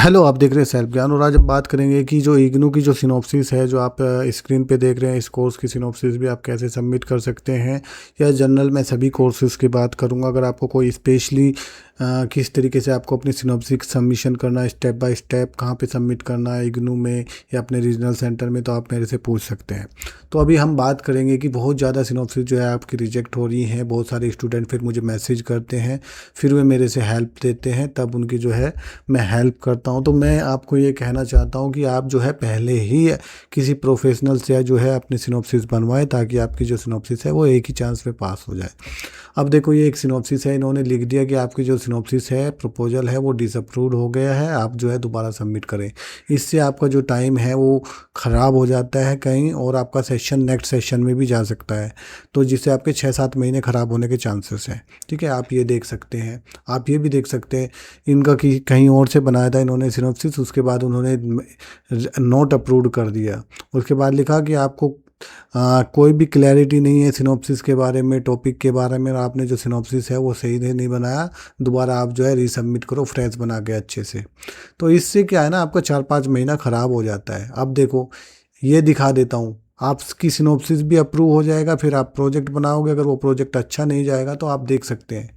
Hello, आप देख रहे हैं सेल्फ ज्ञान और आज हम बात करेंगे कि जो इग्नू की जो सिनॉप्सिस है जो आप स्क्रीन पे देख रहे हैं, इस कोर्स की सिनॉप्सिस भी आप कैसे सबमिट कर सकते हैं या जनरल मैं सभी कोर्सेज़ की बात करूंगा। अगर आपको कोई स्पेशली किस तरीके से आपको अपनी सिनॉप्सिस सबमिशन करना है, स्टेप बाय स्टेप कहाँ पे सबमिट करना है इग्नू में या अपने रीजनल सेंटर में, तो आप मेरे से पूछ सकते हैं। तो अभी हम बात करेंगे कि बहुत ज़्यादा सिनॉप्सिस जो है आपकी रिजेक्ट हो रही हैं। बहुत सारे स्टूडेंट फिर मुझे मैसेज करते हैं, फिर वे मेरे से हेल्प देते हैं, तब उनकी जो है मैं हेल्प करता हूं। तो मैं आपको ये कहना चाहता हूं कि आप जो है पहले ही किसी प्रोफेशनल से जो है अपनी सिनॉप्सिस बनवाएं, ताकि आपकी जो सिनॉप्सिस है वो एक ही चांस में पास हो जाए। अब देखो, ये एक सिनॉप्सिस है, इन्होंने लिख दिया कि आपकी जो सिनॉप्सिस है, प्रपोजल है, वो डिसअप्रूव्ड हो गया है, आप जो है दोबारा सबमिट करें। इससे आपका जो टाइम है वो ख़राब हो जाता है कहीं, और आपका सेशन नेक्स्ट सेशन में भी जा सकता है, तो जिससे आपके 6-7 महीने ख़राब होने के चांसेस हैं। ठीक है, आप ये देख सकते हैं। आप ये भी देख सकते हैं इनका कि कहीं और से बनाया था इन्होंने सिनॉप्सिस, उसके बाद उन्होंने नॉट अप्रूव्ड कर दिया। उसके बाद लिखा कि आपको कोई भी क्लैरिटी नहीं है सिनॉप्सिस के बारे में, टॉपिक के बारे में, और आपने जो सिनॉप्सिस है वो सही से नहीं बनाया, दोबारा आप जो है रीसबमिट करो फ्रेश बना के अच्छे से। तो इससे क्या है ना, आपका 4-5 महीना ख़राब हो जाता है। अब देखो, ये दिखा देता हूँ, आपकी सिनॉप्सिस भी अप्रूव हो जाएगा, फिर आप प्रोजेक्ट बनाओगे। अगर वो प्रोजेक्ट अच्छा नहीं जाएगा तो आप देख सकते हैं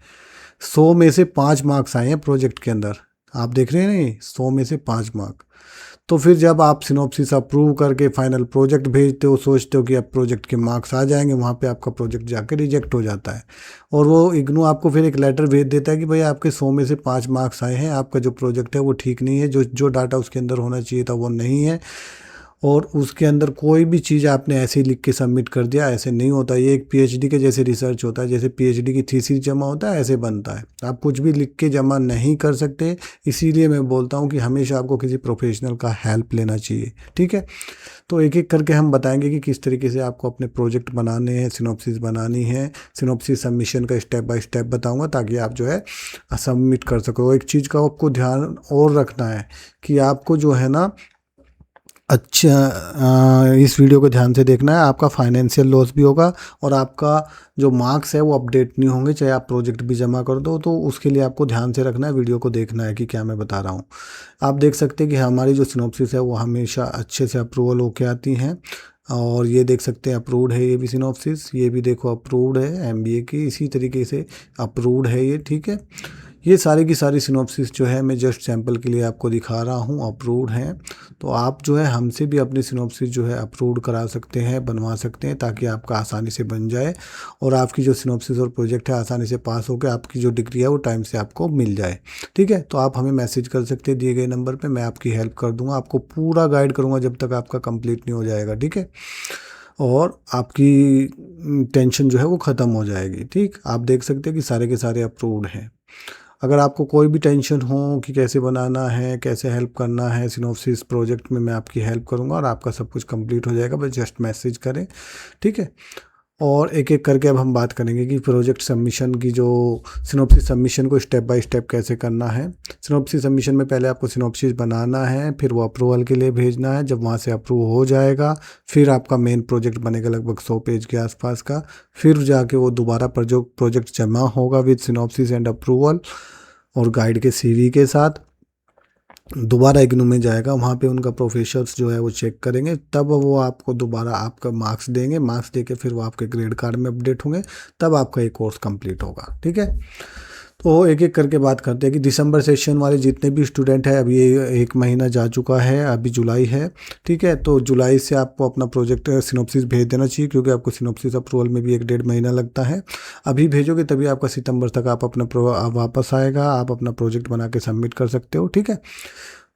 100 में से 5 मार्क्स आए हैं प्रोजेक्ट के अंदर। आप देख रहे हैं नहीं, 100 में से 5 मार्क। तो फिर जब आप सिनॉप्सिस अप्रूव करके फाइनल प्रोजेक्ट भेजते हो, सोचते हो कि अब प्रोजेक्ट के मार्क्स आ जाएंगे, वहाँ पे आपका प्रोजेक्ट जाके रिजेक्ट हो जाता है। और वो इग्नू आपको फिर एक लेटर भेज देता है कि भाई आपके 100 में से 5 मार्क्स आए हैं, आपका जो प्रोजेक्ट है वो ठीक नहीं है, जो जो डाटा उसके अंदर होना चाहिए था वो नहीं है, और उसके अंदर कोई भी चीज़ आपने ऐसे ही लिख के सबमिट कर दिया। ऐसे नहीं होता, ये एक पीएचडी के जैसे रिसर्च होता है, जैसे पीएचडी की थीसिस जमा होता है ऐसे बनता है। आप कुछ भी लिख के जमा नहीं कर सकते, इसीलिए मैं बोलता हूँ कि हमेशा आपको किसी प्रोफेशनल का हेल्प लेना चाहिए। ठीक है, तो एक एक करके हम बताएंगे कि किस तरीके से आपको अपने प्रोजेक्ट बनाने हैं, सिनॉप्सिस बनानी है। सिनॉप्सिस सबमिशन का स्टेप बाय स्टेप बताऊंगा, ताकि आप जो है सबमिट कर सको। एक चीज़ का आपको ध्यान और रखना है कि आपको जो है ना, अच्छा, इस वीडियो को ध्यान से देखना है। आपका फाइनेंशियल लॉस भी होगा, और आपका जो मार्क्स है वो अपडेट नहीं होंगे, चाहे आप प्रोजेक्ट भी जमा कर दो। तो उसके लिए आपको ध्यान से रखना है, वीडियो को देखना है कि क्या मैं बता रहा हूँ। आप देख सकते हैं कि हमारी जो सिनॉप्सिस है वो हमेशा अच्छे से अप्रूवल होके आती हैं। और ये देख सकते हैं अप्रूव्ड है, ये भी सिनॉप्सिस, ये भी देखो अप्रूव्ड है एमबीए की, इसी तरीके से अप्रूव्ड है ये। ठीक है, ये सारी की सारी सिनॉप्सिस जो है मैं जस्ट सैंपल के लिए आपको दिखा रहा हूँ, अप्रूव्ड हैं। तो आप जो है हमसे भी अपनी सिनॉप्सिस जो है अप्रूव्ड करा सकते हैं, बनवा सकते हैं, ताकि आपका आसानी से बन जाए, और आपकी जो सिनॉप्सिस और प्रोजेक्ट है आसानी से पास होकर आपकी जो डिग्री है वो टाइम से आपको मिल जाए। ठीक है, तो आप हमें मैसेज कर सकते हैं दिए गए नंबर पे, मैं आपकी हेल्प कर दूंगा, आपको पूरा गाइड करूंगा जब तक आपका कंप्लीट नहीं हो जाएगा। ठीक है, और आपकी टेंशन जो है वो ख़त्म हो जाएगी। ठीक, आप देख सकते हैं कि सारे के सारे अप्रूव्ड हैं। अगर आपको कोई भी टेंशन हो कि कैसे बनाना है, कैसे हेल्प करना है सिनॉप्सिस प्रोजेक्ट में, मैं आपकी हेल्प करूंगा, और आपका सब कुछ कंप्लीट हो जाएगा, बस जस्ट मैसेज करें। ठीक है, और एक एक करके अब हम बात करेंगे कि प्रोजेक्ट सबमिशन की जो सिनॉप्सिस सबमिशन को स्टेप बाय स्टेप कैसे करना है। सिनॉप्सिस सबमिशन में पहले आपको सिनॉप्सिस बनाना है, फिर वो अप्रूवल के लिए भेजना है। जब वहाँ से अप्रूव हो जाएगा, फिर आपका मेन प्रोजेक्ट बनेगा लगभग 100 पेज के आसपास का। फिर जाके वो दोबारा पर जो प्रोजेक्ट जमा होगा विद सिनॉप्सिस एंड अप्रूवल और गाइड के सीवी के साथ, दोबारा इग्नू में जाएगा। वहाँ पे उनका प्रोफेसर्स जो है वो चेक करेंगे, तब वो आपको दोबारा आपका मार्क्स देंगे। मार्क्स देके फिर वो आपके ग्रेड कार्ड में अपडेट होंगे, तब आपका ये कोर्स कंप्लीट होगा। ठीक है, तो एक एक करके बात करते हैं कि दिसंबर सेशन वाले जितने भी स्टूडेंट हैं, अभी ये 1 महीना जा चुका है, अभी जुलाई है। ठीक है, तो जुलाई से आपको अपना प्रोजेक्ट सिनॉप्सिस भेज देना चाहिए, क्योंकि आपको सिनॉप्सिस अप्रूवल में भी 1-1.5 महीना लगता है। अभी भेजोगे तभी आपका सितंबर तक आप अपना वापस आएगा, आप अपना प्रोजेक्ट बना के सबमिट कर सकते हो। ठीक है,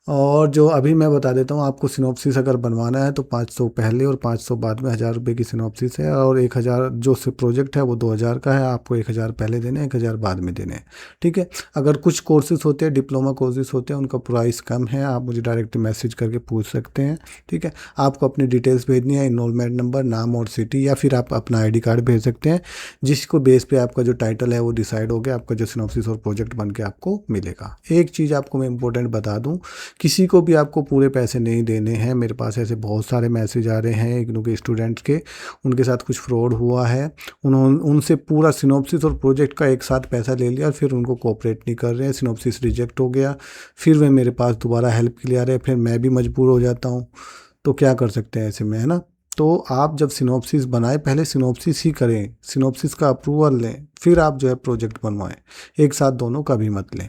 और जो अभी मैं बता देता हूँ, आपको सिनॉप्सिस अगर बनवाना है तो 500 पहले और 500 बाद में, 1000 रुपये की सिनॉप्सिस है, और 1000 जो प्रोजेक्ट है वो 2000 का है। आपको 1000 पहले देने हैं, 1000 बाद में देने हैं। ठीक है, अगर कुछ कोर्सेज होते हैं, डिप्लोमा कोर्सेज होते हैं, उनका प्राइस कम है, आप मुझे डायरेक्ट मैसेज करके पूछ सकते हैं। ठीक है, आपको अपनी डिटेल्स भेजनी है, इनरोलमेंट नंबर, नाम और सिटी, या फिर आप अपना ID कार्ड भेज सकते हैं, जिसको बेस पे आपका जो टाइटल है वो डिसाइड हो गया, आपका जो सिनॉप्सिस और प्रोजेक्ट बन के आपको मिलेगा। एक चीज़ आपको मैं इंपॉर्टेंट बता दूँ किसी को भी आपको पूरे पैसे नहीं देने हैं। मेरे पास ऐसे बहुत सारे मैसेज आ रहे हैं इग्नू के स्टूडेंट्स के, उनके साथ कुछ फ्रॉड हुआ है, उन्होंने उनसे पूरा सिनॉप्सिस और प्रोजेक्ट का एक साथ पैसा ले लिया और फिर उनको कोऑपरेट नहीं कर रहे हैं, सिनॉप्सिस रिजेक्ट हो गया, फिर वे मेरे पास दोबारा हेल्प के लिए आ रहे हैं, फिर मैं भी मजबूर हो जाता हूँ। तो क्या कर सकते हैं ऐसे में, है ना। तो आप जब सिनॉप्सिस बनाएं, पहले सिनॉप्सिस ही करें, सिनॉप्सिस का अप्रूवल लें, फिर आप जो है प्रोजेक्ट बनवाएं, एक साथ दोनों का भी मत लें।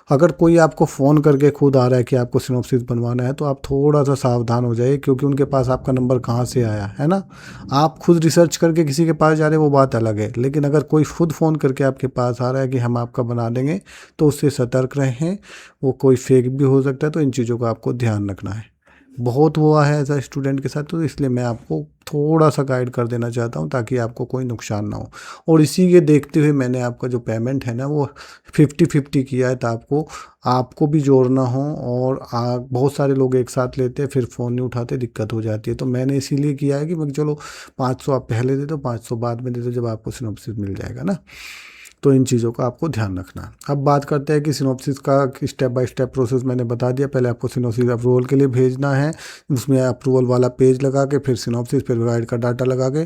अगर कोई आपको फ़ोन करके खुद आ रहा है कि आपको सिनॉप्सिस बनवाना है, तो आप थोड़ा सा सावधान हो जाइए, क्योंकि उनके पास आपका नंबर कहाँ से आया है ना। आप खुद रिसर्च करके किसी के पास जा रहे हैं वो बात अलग है, लेकिन अगर कोई खुद फ़ोन करके आपके पास आ रहा है कि हम आपका बना देंगे, तो उससे सतर्क रहें, वो कोई फेक भी हो सकता है। तो इन चीज़ों का आपको ध्यान रखना है। बहुत हुआ है ऐसा स्टूडेंट के साथ, तो इसलिए मैं आपको थोड़ा सा गाइड कर देना चाहता हूँ ताकि आपको कोई नुकसान ना हो। और इसी के देखते हुए मैंने आपका जो पेमेंट है ना वो 50-50 किया है, तो आपको भी जोड़ना हो। और बहुत सारे लोग एक साथ लेते हैं, फिर फ़ोन नहीं उठाते, दिक्कत हो जाती है। तो मैंने इसीलिए किया है कि मैं चलो 500 आप पहले दे दो, 500 बाद में दे दो, जब आपको सिनॉप्सिस मिल जाएगा ना। तो इन चीज़ों का आपको ध्यान रखना है। अब बात करते हैं कि सिनॉप्सिस का स्टेप बाय स्टेप प्रोसेस मैंने बता दिया। पहले आपको सिनॉप्सिस अप्रूवल के लिए भेजना है, उसमें अप्रूवल वाला पेज लगा के, फिर सिनॉप्सिस, फिर गाइड का डाटा लगा के,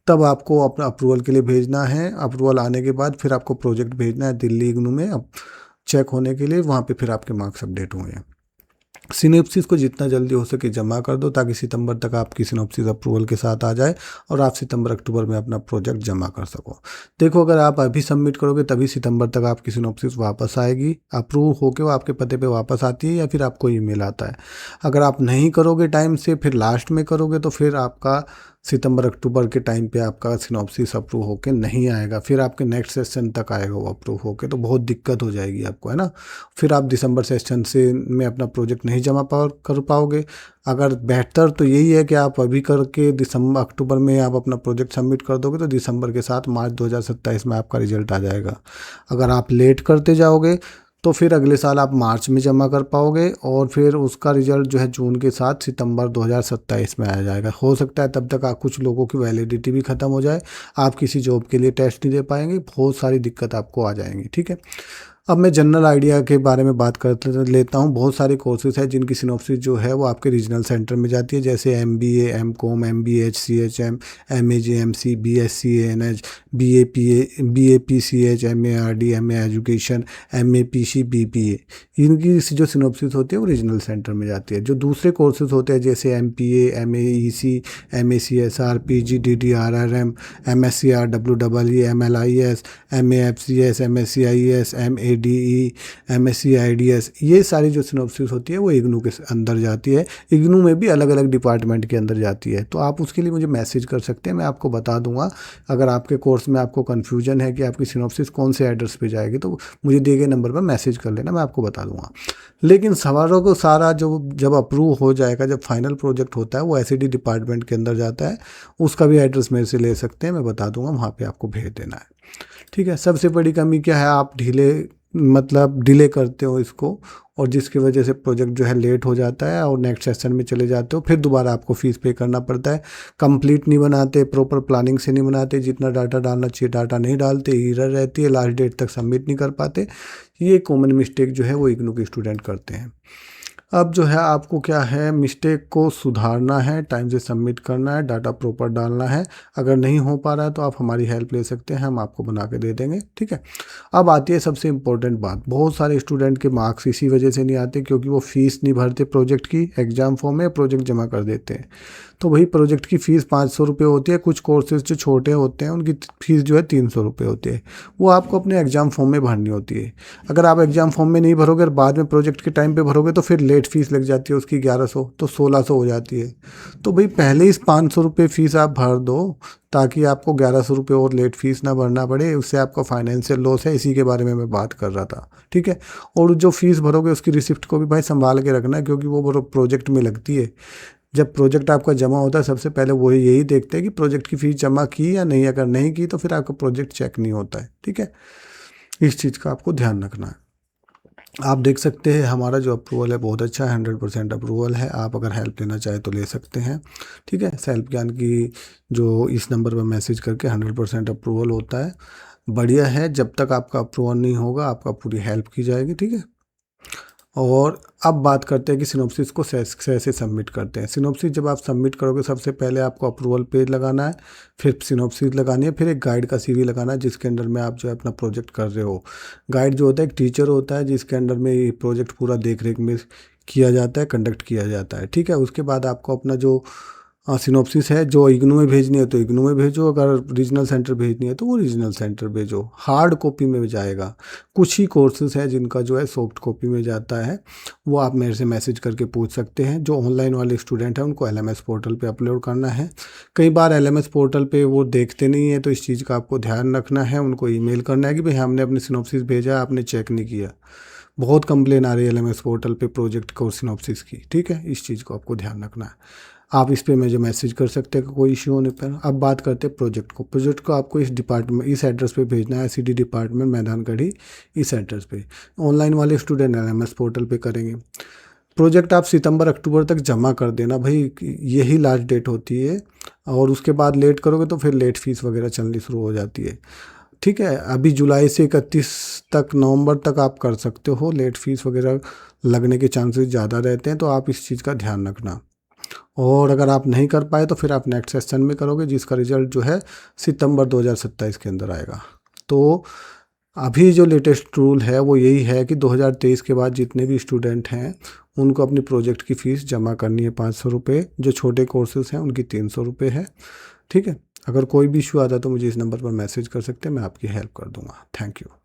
तब आपको अपना अप्रूवल के लिए भेजना है। अप्रूवल आने के बाद फिर आपको प्रोजेक्ट भेजना है दिल्ली इग्नू में, अब चेक होने के लिए, वहाँ पे फिर आपके मार्क्स अपडेट होंगे। सिनॉप्सिस को जितना जल्दी हो सके जमा कर दो, ताकि सितंबर तक आपकी सिनॉप्सिस अप्रूवल के साथ आ जाए और आप सितंबर अक्टूबर में अपना प्रोजेक्ट जमा कर सको। देखो, अगर आप अभी सबमिट करोगे तभी सितंबर तक आपकी सिनॉप्सिस वापस आएगी, अप्रूव होके वो आपके पते पे वापस आती है, या फिर आपको ईमेल आता है। अगर आप नहीं करोगे टाइम से, फिर लास्ट में करोगे, तो फिर आपका सितंबर अक्टूबर के टाइम पे आपका सिनॉप्सिस अप्रूव होके नहीं आएगा, फिर आपके नेक्स्ट सेशन तक आएगा वो अप्रूव होके, तो बहुत दिक्कत हो जाएगी आपको, है ना। फिर आप दिसंबर सेशन से में अपना प्रोजेक्ट नहीं कर पाओगे। अगर बेहतर तो यही है कि आप अभी करके दिसंबर अक्टूबर में आप अपना प्रोजेक्ट सबमिट कर दोगे, तो दिसंबर के साथ मार्च 2027 में आपका रिजल्ट आ जाएगा। अगर आप लेट करते जाओगे तो फिर अगले साल आप मार्च में जमा कर पाओगे, और फिर उसका रिजल्ट जो है जून के साथ सितंबर 2027 में आ जाएगा। हो सकता है तब तक कुछ लोगों की वैलिडिटी भी ख़त्म हो जाए, आप किसी जॉब के लिए टेस्ट नहीं दे पाएंगे, बहुत सारी दिक्कत आपको आ जाएंगी। ठीक है। अब मैं जनरल आइडिया के बारे में बात कर लेता हूँ। बहुत सारे कोर्सेज हैं जिनकी सिनॉप्सिस जो है वो आपके रीजनल सेंटर में जाती है, जैसे MBA MCOM MBA HCHM MA JMC BSc ANH BA PCH MARD MA education MA PC BPA, इनकी जो सिनॉप्सिस होती है वो रीजनल सेंटर में जाती है। जो दूसरे कोर्सेज होते हैं जैसे MPA MA EC MA CSR PG DD RRM MSc REE MLIS MA FCS MSc IES MADE MSc IDS, ये सारी जो सिनॉप्सिस होती है वो इग्नू के अंदर जाती है। इग्नू में भी अलग अलग डिपार्टमेंट के अंदर जाती है, तो आप उसके लिए मुझे मैसेज कर सकते हैं, मैं आपको बता दूंगा। अगर आपके कोर्स में आपको कन्फ्यूजन है कि आपकी सिनॉप्सिस कौन से एड्रेस पे जाएगी, तो मुझे दिए गए नंबर पर मैसेज कर लेना, मैं आपको बता दूंगा। लेकिन सवालों को सारा जो जब अप्रूव हो जाएगा, जब फाइनल प्रोजेक्ट होता है, वो SED डिपार्टमेंट के अंदर जाता है, उसका भी एड्रेस मेरे से ले सकते हैं, मैं बता दूंगा, वहाँ पे आपको भेज देना है। ठीक है। सबसे बड़ी कमी क्या है, आप डिले करते हो इसको, और जिसकी वजह से प्रोजेक्ट जो है लेट हो जाता है और नेक्स्ट सेशन में चले जाते हो, फिर दोबारा आपको फीस पे करना पड़ता है। कंप्लीट नहीं बनाते, प्रॉपर प्लानिंग से नहीं बनाते, जितना डाटा डालना चाहिए डाटा नहीं डालते, एरर रहती है, लास्ट डेट तक सबमिट नहीं कर पाते। ये कॉमन मिस्टेक जो है वो इग्नू के स्टूडेंट करते हैं। अब जो है आपको क्या है, मिस्टेक को सुधारना है, टाइम से सबमिट करना है, डाटा प्रॉपर डालना है। अगर नहीं हो पा रहा है तो आप हमारी हेल्प ले सकते हैं, हम आपको बना के दे देंगे। ठीक है। अब आती है सबसे इम्पोर्टेंट बात, बहुत सारे स्टूडेंट के मार्क्स इसी वजह से नहीं आते क्योंकि वो फीस नहीं भरते प्रोजेक्ट की, एग्जाम फॉर्म में प्रोजेक्ट जमा कर देते हैं। तो वही प्रोजेक्ट की फ़ीस 500 रुपये होती है। कुछ कोर्सेज जो छोटे होते हैं उनकी फ़ीस जो है 300 रुपये होती है, वो आपको अपने एग्जाम फॉर्म में भरनी होती है। अगर आप एग्जाम फॉर्म में नहीं भरोगे और बाद में प्रोजेक्ट के टाइम पे भरोगे तो फिर लेट फीस लग जाती है उसकी 1100, तो 1600 हो जाती है। तो भाई पहले इस 500 रुपये फ़ीस आप भर दो, ताकि आपको 1100 रुपये और लेट फीस ना भरना पड़े, उससे आपका फाइनेंशियल लॉस है, इसी के बारे में मैं बात कर रहा था। ठीक है। और जो फीस भरोगे उसकी रिसिप्ट को भी भाई संभाल के रखना है, क्योंकि वो प्रोजेक्ट में लगती है। जब प्रोजेक्ट आपका जमा होता है सबसे पहले वो यही देखते हैं कि प्रोजेक्ट की फ़ीस जमा की या नहीं, अगर नहीं की तो फिर आपका प्रोजेक्ट चेक नहीं होता है। ठीक है। इस चीज़ का आपको ध्यान रखना है। आप देख सकते हैं हमारा जो अप्रूवल है बहुत अच्छा है, 100% अप्रूवल है। आप अगर हेल्प लेना चाहें तो ले सकते हैं। ठीक है। सेल्फ ज्ञान की जो इस नंबर पर मैसेज करके 100% अप्रूवल होता है, बढ़िया है। जब तक आपका अप्रूवल नहीं होगा आपका पूरी हेल्प की जाएगी। ठीक है। और अब बात करते हैं कि सिनॉप्सिस को कैसे सबमिट करते हैं। सिनॉप्सिस जब आप सबमिट करोगे सबसे पहले आपको अप्रूवल पेज लगाना है, फिर सिनॉप्सिस लगानी है, फिर एक गाइड का सीवी लगाना है जिसके अंडर में आप जो है अपना प्रोजेक्ट कर रहे हो। गाइड जो होता है एक टीचर होता है जिसके अंडर में ये प्रोजेक्ट पूरा देख रेख में किया जाता है, कंडक्ट किया जाता है, ठीक है। उसके बाद आपको अपना जो सिनॉप्सिस है जो इग्नू में भेजनी है तो इग्नू में भेजो, अगर रीजनल सेंटर भेजनी है तो वो रीजनल सेंटर भेजो। हार्ड कॉपी में जाएगा, कुछ ही कोर्सेज है जिनका जो है सॉफ्ट कॉपी में जाता है, वो आप मेरे से मैसेज करके पूछ सकते हैं। जो ऑनलाइन वाले स्टूडेंट हैं उनको एलएमएस पोर्टल पे अपलोड करना है। कई बार एलएमएस पोर्टल पे वो देखते नहीं है, तो इस चीज़ का आपको ध्यान रखना है, उनको ईमेल करना है कि भाई हमने अपनी सिनॉप्सिस भेजा है, आपने चेक नहीं किया। बहुत कंप्लेन आ रही है एलएमएस पोर्टल पे प्रोजेक्ट को सिनॉप्सिस की, ठीक है। इस चीज़ को आपको ध्यान रखना है। आप इस पे मुझे मैसेज कर सकते हैं कि कोई इश्यू होने पर। अब बात करते हैं प्रोजेक्ट को। प्रोजेक्ट को आपको इस डिपार्टमेंट, इस एड्रेस पे भेजना है, सीडी डिपार्टमेंट मैदानगढ़ी, इस एड्रेस पे। ऑनलाइन वाले स्टूडेंट एलएमएस पोर्टल पे करेंगे। प्रोजेक्ट आप सितंबर अक्टूबर तक जमा कर देना भाई, यही लास्ट डेट होती है। और उसके बाद लेट करोगे तो फिर लेट फीस वगैरह चलनी शुरू हो जाती है, ठीक है। अभी जुलाई से 31 तक, नवंबर तक आप कर सकते हो। लेट फीस वगैरह लगने के चांसेस ज़्यादा रहते हैं, तो आप इस चीज़ का ध्यान रखना। और अगर आप नहीं कर पाए तो फिर आप नेक्स्ट सेशन में करोगे जिसका रिजल्ट जो है सितंबर 2027 के अंदर आएगा। तो अभी जो लेटेस्ट रूल है वो यही है कि 2023 के बाद जितने भी स्टूडेंट हैं उनको अपनी प्रोजेक्ट की फ़ीस जमा करनी है 500 रुपये। जो छोटे कोर्सेज हैं उनकी 300 रुपये है, ठीक है। अगर कोई भी इशू आता है तो मुझे इस नंबर पर मैसेज कर सकते हैं, मैं आपकी हेल्प कर दूंगा। Thank you.